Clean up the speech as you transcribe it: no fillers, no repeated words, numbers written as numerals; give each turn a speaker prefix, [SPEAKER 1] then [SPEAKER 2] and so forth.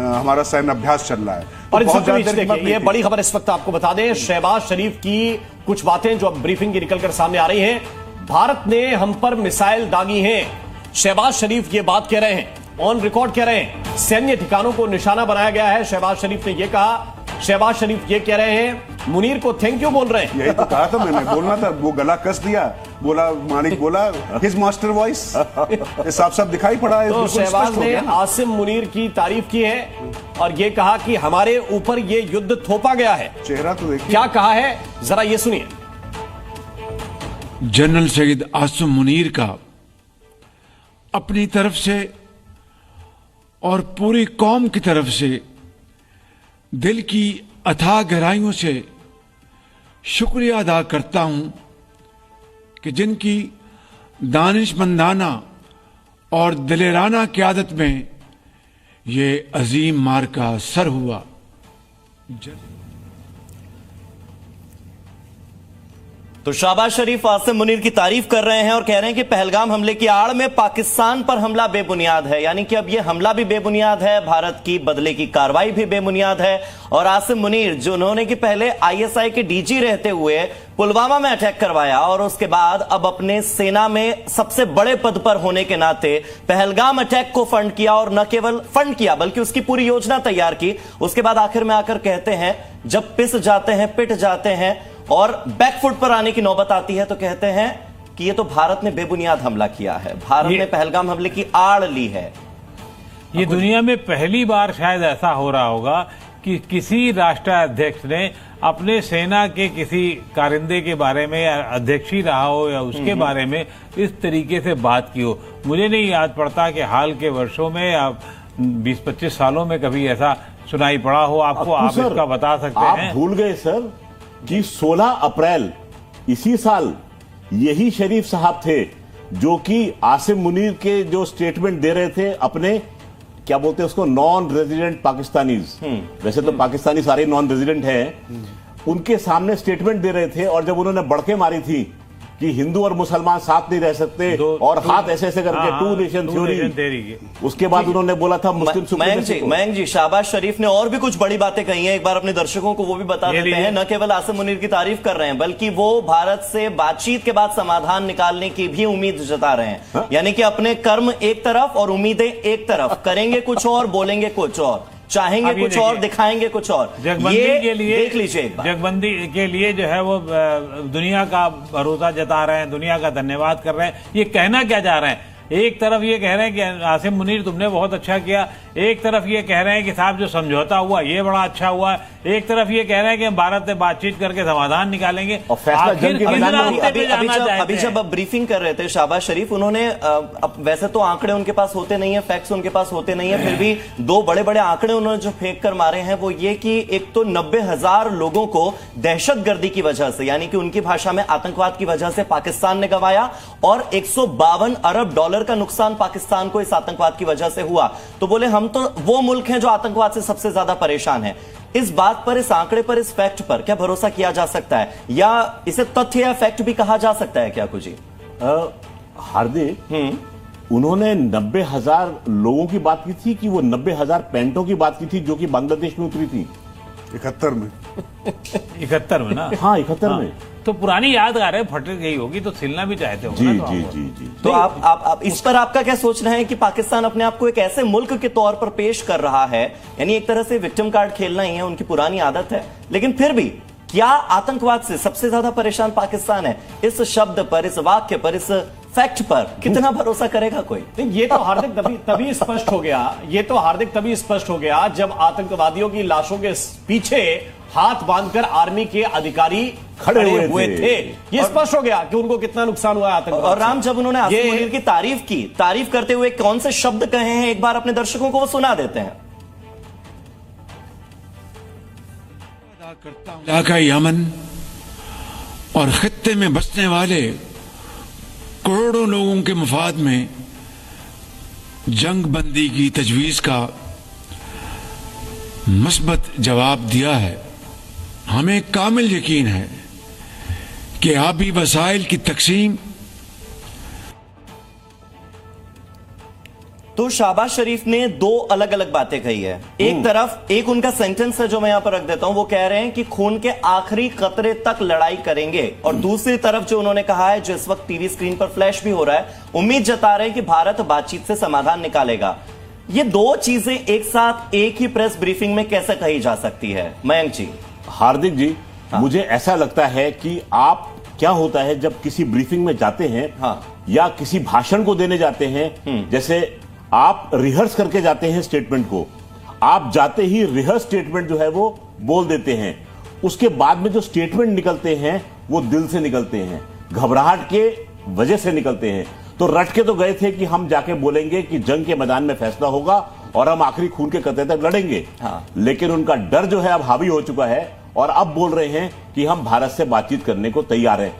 [SPEAKER 1] हमारा सैन्य अभ्यास चल रहा है।
[SPEAKER 2] और इस वक्त देखिए, ये बड़ी खबर इस वक्त आपको बता दें, शहबाज शरीफ की कुछ बातें जो अब ब्रीफिंग की निकलकर सामने आ रही हैं। भारत ने हम पर मिसाइल दागी हैं। शहबाज शरीफ ये बात कह रहे हैं, ऑन रिकॉर्ड कह रहे हैं, सैन्य ठिकानों को निशाना बनाया गया है। शहबाज शरीफ ने यह कहा, शहबाज शरीफ ये कह रहे हैं, मुनीर को थैंक यू बोल रहे हैं।
[SPEAKER 1] यही तो कहा था मैंने, बोलना था, वो गला कस दिया, बोला मानिक बोला हिज मास्टर वॉइस, साफ साफ दिखाई पड़ा है।
[SPEAKER 2] तो शहबाज ने आसिम मुनीर की तारीफ की है और ये कहा कि हमारे ऊपर ये युद्ध थोपा गया है।
[SPEAKER 1] चेहरा तो देखिए
[SPEAKER 2] क्या कहा है, जरा ये सुनिए।
[SPEAKER 3] जनरल सईद आसिम मुनीर का अपनी तरफ से और पूरी कौम की तरफ से दिल की अथाह गहराइयों से शुक्रिया अदा करता हूं कि जिनकी दानिशमंदाना और दिलेराना क़यादत में ये अजीम मार्का सर हुआ।
[SPEAKER 4] तो शहबाज शरीफ आसिम मुनीर की तारीफ कर रहे हैं और कह रहे हैं कि पहलगाम हमले की आड़ में पाकिस्तान पर हमला बेबुनियाद है, यानी कि अब यह हमला भी बेबुनियाद है, भारत की बदले की कार्रवाई भी बेबुनियाद है। और आसिम मुनीर जो उन्होंने कि पहले आईएसआई के डीजी रहते हुए पुलवामा में अटैक करवाया और उसके बाद अब अपने सेना में सबसे बड़े पद पर होने के नाते पहलगाम अटैक को फंड किया, और न केवल फंड किया बल्कि उसकी पूरी योजना तैयार की। उसके बाद आखिर में आकर कहते हैं, जब पिस जाते हैं, पिट जाते हैं और बैकफुट पर आने की नौबत आती है, तो कहते हैं कि ये तो भारत ने बेबुनियाद हमला किया है, भारत ने पहलगाम हमले की आड़ ली है।
[SPEAKER 5] ये दुनिया में पहली बार शायद ऐसा हो रहा होगा कि किसी राष्ट्राध्यक्ष ने अपने सेना के किसी कारिंदे के बारे में, या अध्यक्ष ही रहा हो या उसके बारे में इस तरीके से बात की हो। मुझे नहीं याद पड़ता कि हाल के वर्षों में या 20-25 सालों में कभी ऐसा सुनाई पड़ा हो आपको। आप इसका बता सकते हैं?
[SPEAKER 6] आप भूल गए सर कि 16 अप्रैल इसी साल यही शरीफ साहब थे जो कि आसिम मुनीर के जो स्टेटमेंट दे रहे थे अपने, क्या बोलते हैं उसको, नॉन रेजिडेंट पाकिस्तानीज। वैसे तो पाकिस्तानी सारे नॉन रेजिडेंट हैं, उनके सामने स्टेटमेंट दे रहे थे। और जब उन्होंने बड़के मारी थी कि हिंदू और मुसलमान साथ नहीं रह सकते और हाथ ऐसे ऐसे करके टू नेशन थ्योरी, उसके बाद उन्होंने बोला था मुस्लिम
[SPEAKER 4] मयंक जी, शहबाज शरीफ ने और भी कुछ बड़ी बातें कही हैं, एक बार अपने दर्शकों को वो भी बता देते हैं। न केवल आसिम मुनीर की तारीफ कर रहे हैं बल्कि वो भारत से बातचीत के बाद समाधान निकालने की भी उम्मीद जता रहे हैं। यानी कि अपने कर्म एक तरफ और उम्मीदें एक तरफ, करेंगे कुछ और, बोलेंगे कुछ और, चाहेंगे कुछ और, दिखाएंगे कुछ और।
[SPEAKER 5] जगबंदी के लिए
[SPEAKER 4] देख लीजिए,
[SPEAKER 5] जगबंदी के लिए जो है वो दुनिया का भरोसा जता रहे हैं, दुनिया का धन्यवाद कर रहे हैं। ये कहना क्या चाह रहे हैं? एक तरफ ये कह रहे हैं कि आसिम मुनीर तुमने बहुत अच्छा किया, एक तरफ ये कह रहे हैं कि साहब जो समझौता हुआ ये बड़ा अच्छा हुआ, एक तरफ ये कह रहे हैं कि हम भारत से बातचीत करके समाधान निकालेंगे।
[SPEAKER 6] और फैसला जल्द
[SPEAKER 4] अभी जब ब्रीफिंग कर रहे थे शहबाज शरीफ, उन्होंने वैसे तो आंकड़े उनके पास होते नहीं है, फैक्ट्स उनके पास होते नहीं है, फिर भी दो बड़े बड़े आंकड़े उन्होंने जो फेंक कर मारे हैं वो ये कि एक तो 90,000 लोगों को दहशतगर्दी की वजह से, यानी कि उनकी भाषा में आतंकवाद की वजह से पाकिस्तान ने गंवाया, और 152 अरब डॉलर का नुकसान पाकिस्तान को इस आतंकवाद की वजह से हुआ। तो बोले हम तो वो मुल्क हैं जो आतंकवाद से सबसे ज्यादा परेशान है। इस बात पर, इस आंकड़े पर, इस फैक्ट पर क्या भरोसा किया जा सकता है, या इसे तथ्य या फैक्ट भी कहा जा सकता है क्या कुछ जी?
[SPEAKER 6] हार्दिक, उन्होंने 90,000 लोगों की बात की थी कि वो 90,000 पेंटों की बात की थी जो कि बांग्लादेश में उतरी थी
[SPEAKER 1] 71 में।
[SPEAKER 5] 71 में ना?
[SPEAKER 6] हाँ, 71 में।
[SPEAKER 5] तो पुरानी याद आ रहे फट गई होगी तो सिलना भी चाहते होंगे।
[SPEAKER 6] जी।
[SPEAKER 4] तो आप इस पर आपका क्या सोच रहे हैं कि पाकिस्तान अपने आप को एक ऐसे मुल्क के तौर पर पेश कर रहा है, यानी एक तरह से विक्टिम कार्ड खेलना ही है, उनकी पुरानी आदत है, लेकिन फिर भी क्या आतंकवाद से सबसे ज्यादा परेशान पाकिस्तान है? इस शब्द पर, इस वाक्य पर, इस फैक्ट पर कितना भरोसा करेगा कोई?
[SPEAKER 2] ये तो हार्दिक तभी स्पष्ट हो गया, ये तो हार्दिक तभी स्पष्ट हो गया जब आतंकवादियों की लाशों के पीछे हाथ बांधकर आर्मी के अधिकारी खड़े हुए थे। ये स्पष्ट हो गया कि उनको कितना नुकसान हुआ आतंकवाद।
[SPEAKER 4] और राम, जब उन्होंने आसिम मुनीर की तारीफ करते हुए कौन से शब्द कहे हैं, एक बार अपने दर्शकों को वो सुना देते हैं।
[SPEAKER 3] इलाकाई अमन और खित्ते में बसने वाले करोड़ों लोगों के मफाद में जंग बंदी की तजवीज का मस्बत जवाब दिया है। हमें कामिल यकीन है कि आबी वसाइल की तकसीम
[SPEAKER 4] तो शाहबाज शरीफ ने दो अलग अलग बातें कही है। एक तरफ एक उनका सेंटेंस है जो मैं यहां पर रख देता हूं, वो कह रहे हैं कि खून के आखिरी कतरे तक लड़ाई करेंगे, और दूसरी तरफ जो उन्होंने कहा है, जो इस वक्त टीवी स्क्रीन पर फ्लैश भी हो रहा है, उम्मीद जता रहे हैं कि भारत बातचीत से समाधान निकालेगा। ये दो चीजें एक साथ एक ही प्रेस ब्रीफिंग में कैसे कही जा सकती है मयंक जी?
[SPEAKER 6] हार्दिक जी, मुझे ऐसा लगता है कि आप क्या होता है जब किसी ब्रीफिंग में जाते हैं या किसी भाषण को देने जाते हैं, जैसे आप रिहर्स करके जाते हैं स्टेटमेंट को, आप जाते ही रिहर्स स्टेटमेंट जो है वो बोल देते हैं, उसके बाद में जो स्टेटमेंट निकलते हैं वो दिल से निकलते हैं, घबराहट के वजह से निकलते हैं। तो रट के तो गए थे कि हम जाके बोलेंगे कि जंग के मैदान में फैसला होगा और हम आखिरी खून के कतरे तक लड़ेंगे, लेकिन उनका डर जो है अब हावी हो चुका है और अब बोल रहे हैं कि हम भारत से बातचीत करने को तैयार हैं।